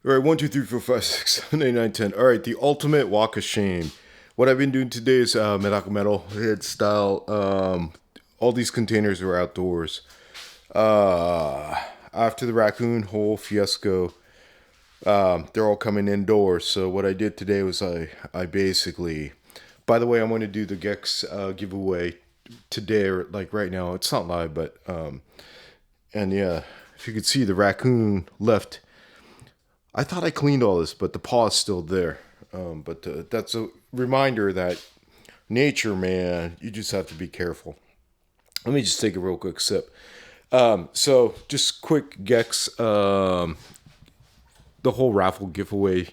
All right, 1, 2, 3, 4, 5, 6, 7, 8, 9, 10. All right, the ultimate walk of shame. What I've been doing today is MedakaMetal head style. All these containers are outdoors. After the raccoon hole fiasco, they're all coming indoors. So what I did today was I basically, by the way, I'm going to do the GEX giveaway today, or like right now. It's not live, but and yeah, if you could see, the raccoon left. I thought I cleaned all this, but the paw is still there. But that's a reminder that nature, man, you just have to be careful. Let me just take a real quick sip. So just quick GEX, the whole raffle giveaway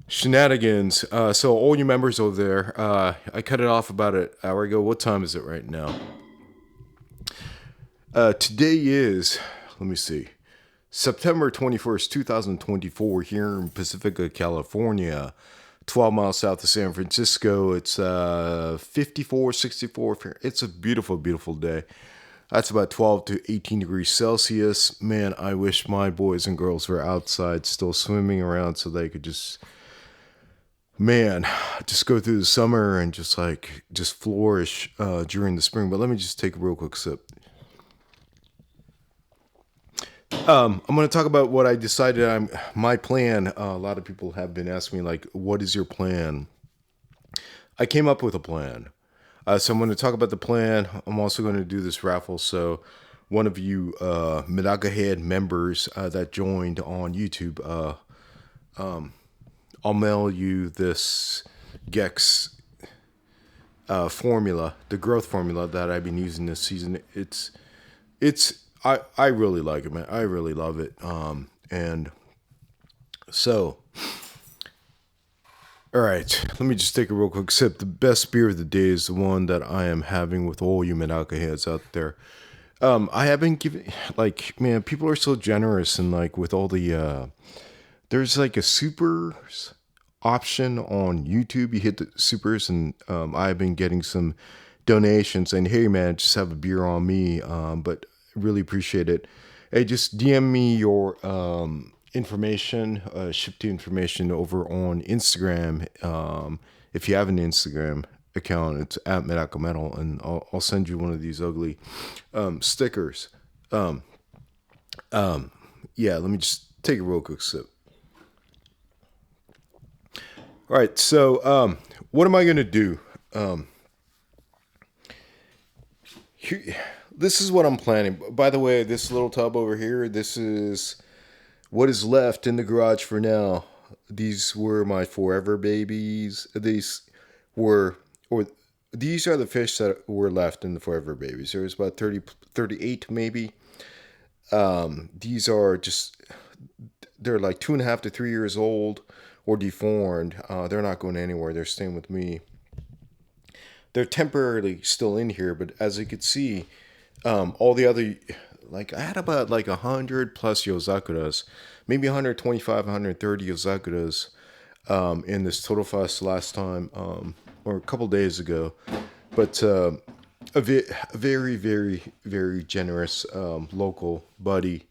shenanigans. So all you members over there, I cut it off about an hour ago. What time is it right now? Today is, let me see, September 21st, 2024, here in Pacifica, California, 12 miles south of San Francisco. It's 54, 64. It's a beautiful, beautiful day. That's about 12 to 18 degrees Celsius. Man, I wish my boys and girls were outside still swimming around so they could just go through the summer and just flourish during the spring. But let me just take a real quick sip. I'm going to talk about what I decided my plan. A lot of people have been asking me, like, what is your plan? I came up with a plan. So I'm going to talk about the plan. I'm also going to do this raffle. So one of you Medaka Head members that joined on YouTube, I'll mail you this GEX formula, the growth formula that I've been using this season. I really like it, man. I really love it. And so, all right, let me just take a real quick sip. The best beer of the day is the one that I am having with all you Medaka heads out there. I have been giving, like, man, people are so generous, and like with all the, there's like a supers option on YouTube. You hit the supers, and I've been getting some donations saying, hey man, just have a beer on me. But really appreciate it. Hey, just DM me your information, ship the information over on Instagram. If you have an Instagram account, it's at MedakaMetal, and I'll send you one of these ugly stickers. Yeah, let me just take a real quick sip. All right, so what am I going to do? This is what I'm planning. By the way, this little tub over here, this is what is left in the garage for now. These were my forever babies. These are the fish that were left in the forever babies. There was about 38 maybe. These are they're like 2.5 to 3 years old or deformed. They're not going anywhere. They're staying with me. They're temporarily still in here, but as you could see, all the other, like, I had about like 100 plus Yozakuras, maybe 125, 130 Yozakuras in this Total Fest last time, or a couple days ago. But a very, very, very generous local buddy,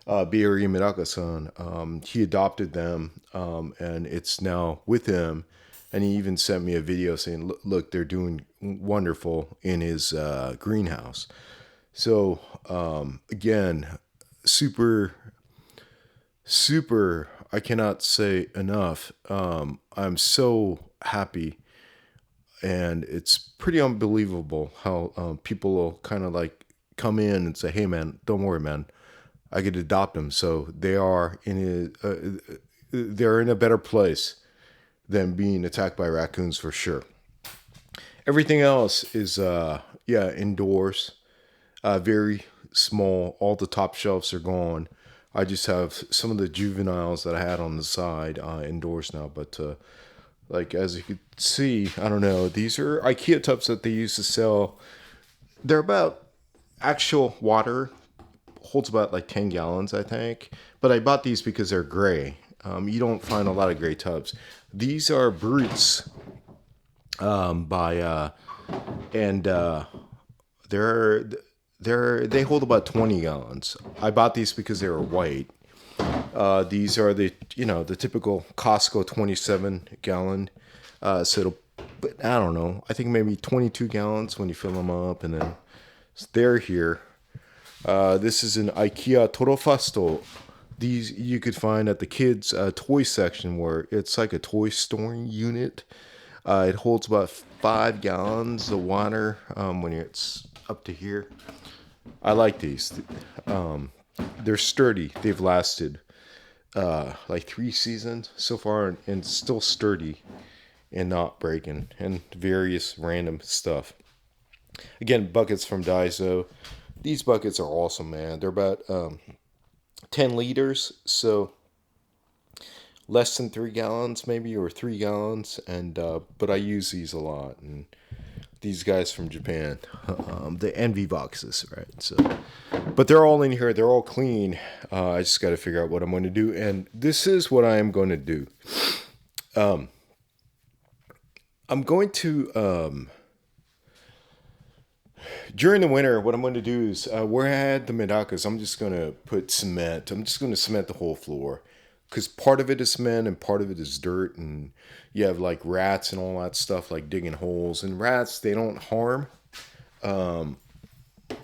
Bay Area Medaka-san, he adopted them, and it's now with him. And he even sent me a video saying, look, they're doing wonderful in his greenhouse. So, again, super, I cannot say enough. I'm so happy. And it's pretty unbelievable how people will kind of like come in and say, hey, man, don't worry, man. I could adopt them. So they're in a better place than being attacked by raccoons for sure. Everything else is, indoors. Very small. All the top shelves are gone. I just have some of the juveniles that I had on the side indoors now. But like, as you could see, I don't know. These are IKEA tubs that they used to sell. They're about, actual water holds about like 10 gallons, I think. But I bought these because they're gray. You don't find a lot of gray tubs. These are Brutes they hold about 20 gallons. I bought these because they were white. These are the the typical Costco 27-gallon. So it'll, but I don't know. I think maybe 22 gallons when you fill them up, and then they're here. This is an IKEA Torofasto. These you could find at the kids' toy section, where it's like a toy storing unit. It holds about 5 gallons of water when it's up to here. I like these. They're sturdy. They've lasted like 3 seasons so far, and still sturdy and not breaking, and various random stuff. Again, buckets from Daiso. These buckets are awesome, man. They're about 10 liters, so less than 3 gallons maybe, or 3 gallons, and but I use these a lot. And these guys from Japan, the Envy boxes, right? So, but they're all in here. They're all clean. I just got to figure out what I'm going to do, and this is what I am going to do. I'm going to during the winter, what I'm going to do is where I had the Medakas, I'm just going to put cement. I'm just going to cement the whole floor, because part of it is cement and part of it is dirt, and you have like rats and all that stuff, like digging holes. And rats, they don't harm the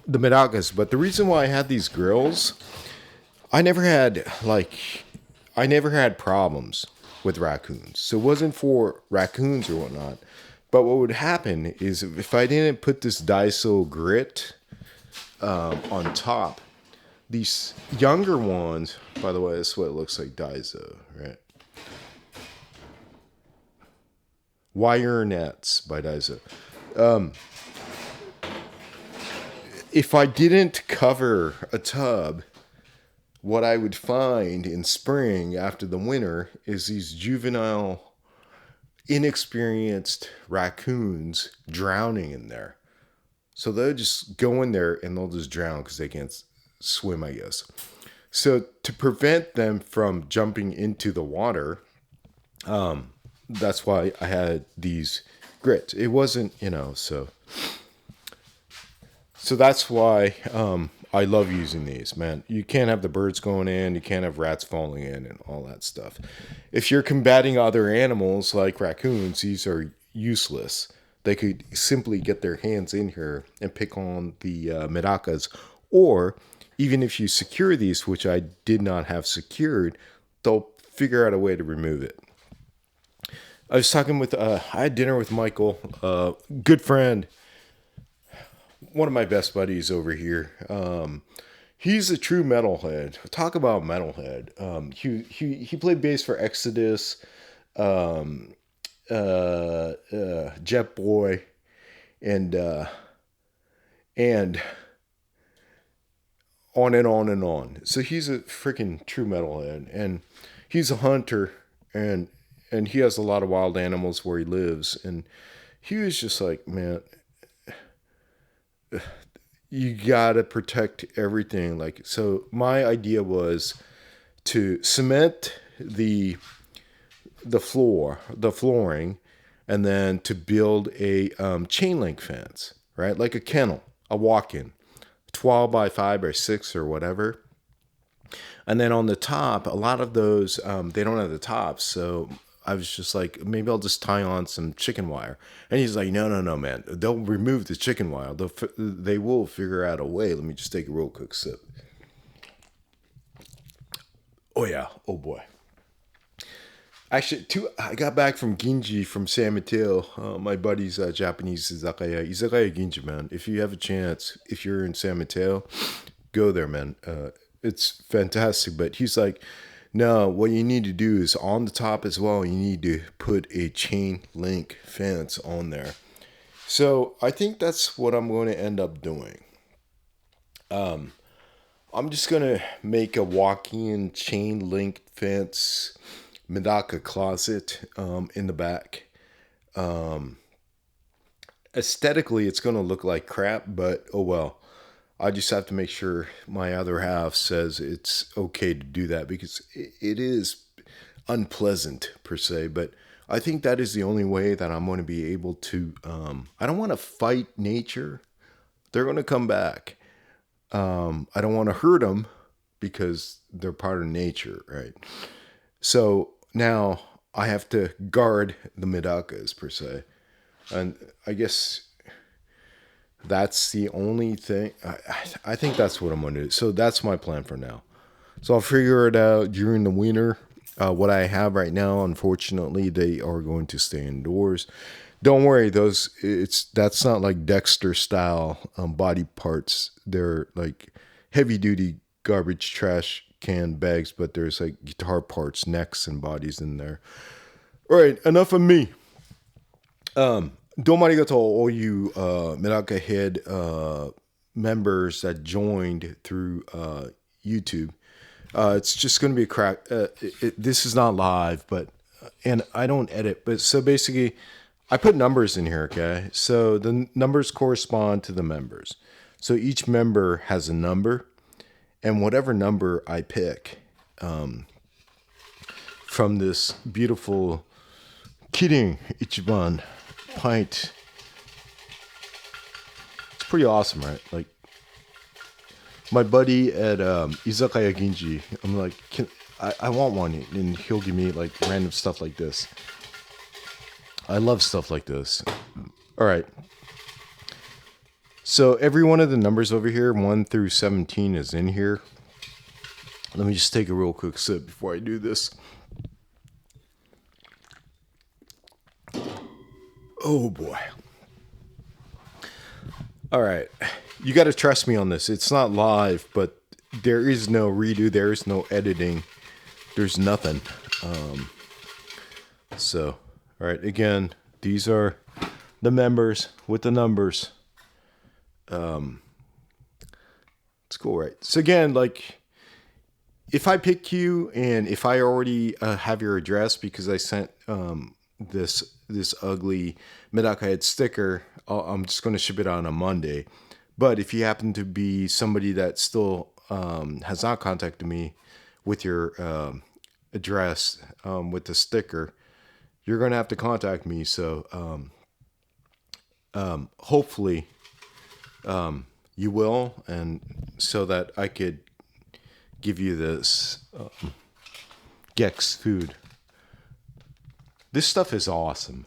Medakas. But the reason why I had these grills, I never had problems with raccoons. So it wasn't for raccoons or whatnot. But what would happen is if I didn't put this Daiso grit on top, these younger ones, by the way, this is what it looks like, Daiso, right? Wire nets by Daiso. If I didn't cover a tub, what I would find in spring after the winter is these juvenile, inexperienced raccoons drowning in there. So they'll just go in there and they'll just drown because they can't swim, I guess. So to prevent them from jumping into the water, that's why I had these grits. It wasn't, so that's why I love using these, man. You can't have the birds going in. You can't have rats falling in and all that stuff. If you're combating other animals like raccoons, these are useless. They could simply get their hands in here and pick on the Medakas. Or even if you secure these, which I did not have secured, they'll figure out a way to remove it. I was talking with, I had dinner with Michael, good friend, one of my best buddies over here. He's a true metalhead. Talk about metalhead. He played bass for Exodus, Jet Boy, and on and on and on. So he's a freaking true metalhead, and he's a hunter, and he has a lot of wild animals where he lives. And he was just like, man, you gotta protect everything. Like, so my idea was to cement the flooring, and then to build a chain link fence, right? Like a kennel, a walk-in, 12 by 5 by 6 or whatever. And then on the top, a lot of those, they don't have the tops. So I was just like, maybe I'll just tie on some chicken wire. And he's like, no, man. They'll remove the chicken wire. They will figure out a way. Let me just take a real quick sip. Oh, yeah. Oh, boy. Actually, I got back from Ginji from San Mateo. My buddy's Japanese izakaya. Izakaya Ginji, man. If you have a chance, if you're in San Mateo, go there, man. It's fantastic. But he's like, no, what you need to do is on the top as well, you need to put a chain link fence on there. So I think that's what I'm going to end up doing. I'm just going to make a walk-in chain link fence Medaka closet in the back. Aesthetically, it's going to look like crap, but oh well. I just have to make sure my other half says it's okay to do that, because it is unpleasant per se, but I think that is the only way that I'm going to be able to, I don't want to fight nature. They're going to come back. I don't want to hurt them, because they're part of nature, right? So now I have to guard the medakas per se. And I guess that's the only thing. I think that's what I'm going to do. So that's my plan for now. So I'll figure it out during the winter. What I have right now, unfortunately, they are going to stay indoors. Don't worry, that's not like Dexter style body parts. They're like heavy duty garbage trash can bags, but there's like guitar parts, necks, and bodies in there. All right, enough of me. Domo arigato, all you Medaka Head members that joined through YouTube. It's just going to be a crack. This is not live, and I don't edit. But so basically, I put numbers in here, okay? So the numbers correspond to the members. So each member has a number, and whatever number I pick from this beautiful Kirin Ichiban pint. It's pretty awesome, right? Like, my buddy at Izakaya Ginji, I'm like, I want one, and he'll give me like random stuff like this. I love stuff like this. All right. So every one of the numbers over here, 1 through 17, is in here. Let me just take a real quick sip before I do this. Oh boy. All right. You got to trust me on this. It's not live, but there is no redo. There is no editing. There's nothing. So, all right. Again, these are the members with the numbers. It's cool, right? So again, like, if I pick you and if I already have your address because I sent this ugly Medaka Head sticker, I'm just going to ship it out on a Monday. But if you happen to be somebody that still has not contacted me with your address with the sticker, you're going to have to contact me. So hopefully you will, and so that I could give you this GEX food. This stuff is awesome.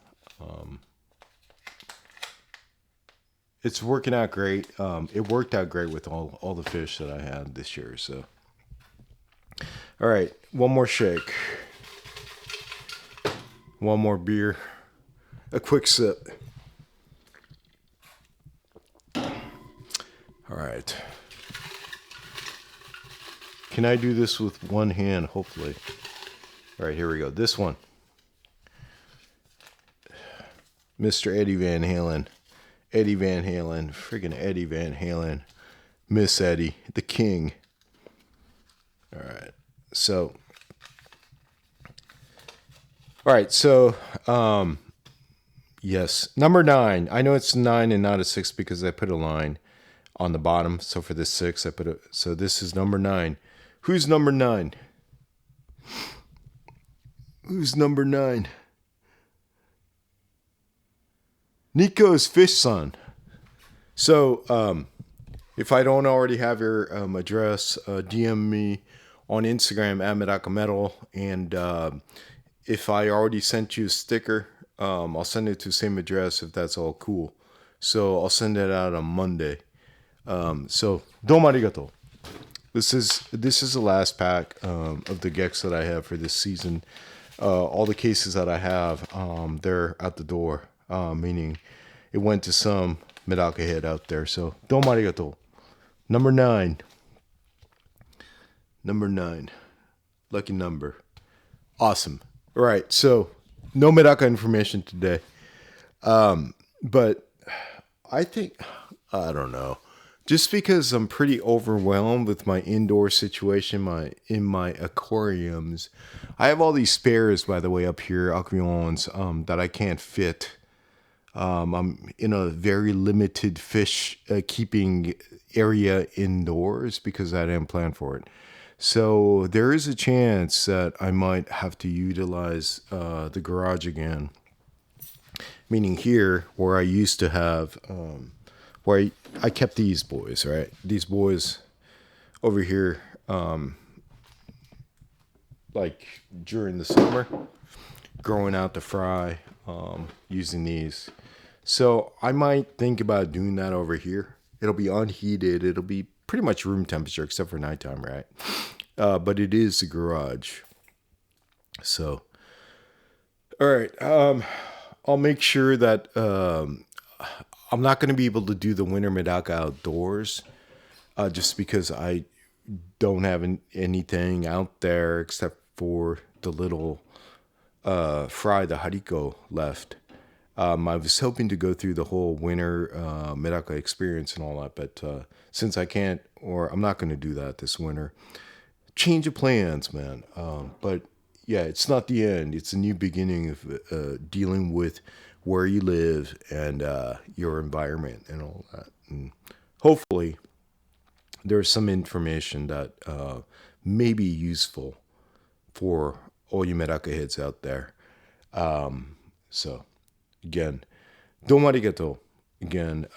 It's working out great. It worked out great with all the fish that I had this year. So, all right, one more shake, one more beer, a quick sip. All right. Can I do this with one hand? Hopefully. All right, here we go. This one. Mr. Eddie Van Halen. Eddie Van Halen. Freaking Eddie Van Halen. Miss Eddie. The king. All right. So. All right. So. Yes. Number 9. I know it's 9 and not a 6 because I put a line on the bottom. So for this 6, I put so this is number 9. Who's number 9? Who's number 9? Nico's Fish Son. So, if I don't already have your address, DM me on Instagram at MedakaMetal. And if I already sent you a sticker, I'll send it to the same address if that's all cool. So I'll send it out on Monday. So, domo arigato. This is the last pack of the GEX that I have for this season. All the cases that I have, they're at the door. Meaning it went to some Medaka Head out there. So, domo arigato. Number 9. Number 9. Lucky number. Awesome. All right. So, no Medaka information today. But I think, I don't know. Just because I'm pretty overwhelmed with my indoor situation, in my aquariums. I have all these spares, by the way, up here, aquariums, that I can't fit. I'm in a very limited fish keeping area indoors because I didn't plan for it. So there is a chance that I might have to utilize the garage again. Meaning here, where I used to have, where I kept these boys, right? These boys over here, like during the summer, growing out the fry, using these. So I might think about doing that over here. It'll be unheated. It'll be pretty much room temperature except for nighttime, right? But it is the garage. So, all right. I'll make sure that I'm not going to be able to do the winter Medaka outdoors, just because I don't have anything out there except for the little fry the hariko left. I was hoping to go through the whole winter Medaka experience and all that, but since I can't, or I'm not going to do that this winter, change of plans, man. But yeah, it's not the end. It's a new beginning of dealing with where you live and your environment and all that. And hopefully, there's some information that may be useful for all you Medaka heads out there. So, again, domo arigato. Again,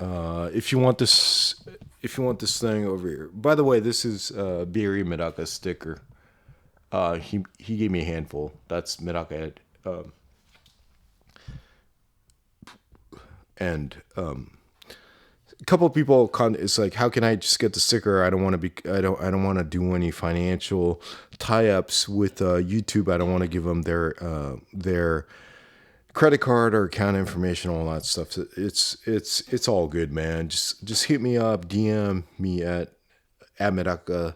if you want this thing over here. By the way, this is Area Medaka sticker. He gave me a handful. That's Medaka head. And a couple of people it's like, how can I just get the sticker? I don't want to do any financial tie-ups with YouTube. I don't want to give them their credit card or account information, all that stuff. It's all good, man. Just hit me up, DM me at MedakaMetal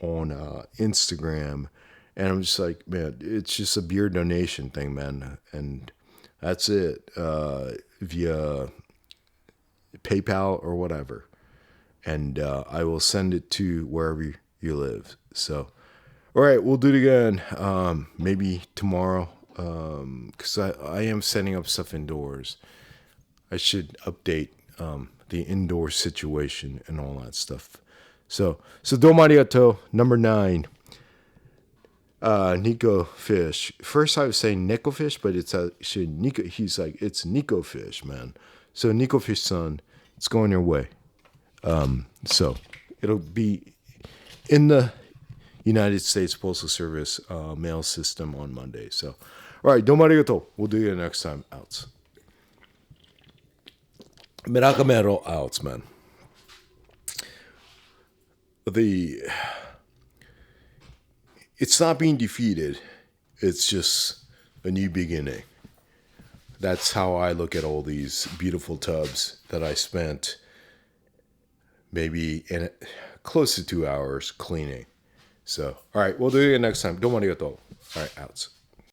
on Instagram, and I'm just like, man, it's just a beer donation thing, man, and that's it, via PayPal or whatever, and I will send it to wherever you live. So, all right, we'll do it again, maybe tomorrow, because I am setting up stuff indoors. I should update the indoor situation and all that stuff. So domo arigato. Number 9. Nico fish. First I was saying Nico fish, but it's actually Nico. He's like, it's Nico fish, man. So Nico fish son, it's going your way. So it'll be in the United States Postal Service mail system on Monday. So, all right, domo arigato. We'll do it next time. Outs. MedakaMetal outs, man. It's not being defeated. It's just a new beginning. That's how I look at all these beautiful tubs that I spent maybe close to 2 hours cleaning. So, all right, we'll do it next time. Domo arigato. All right, outs.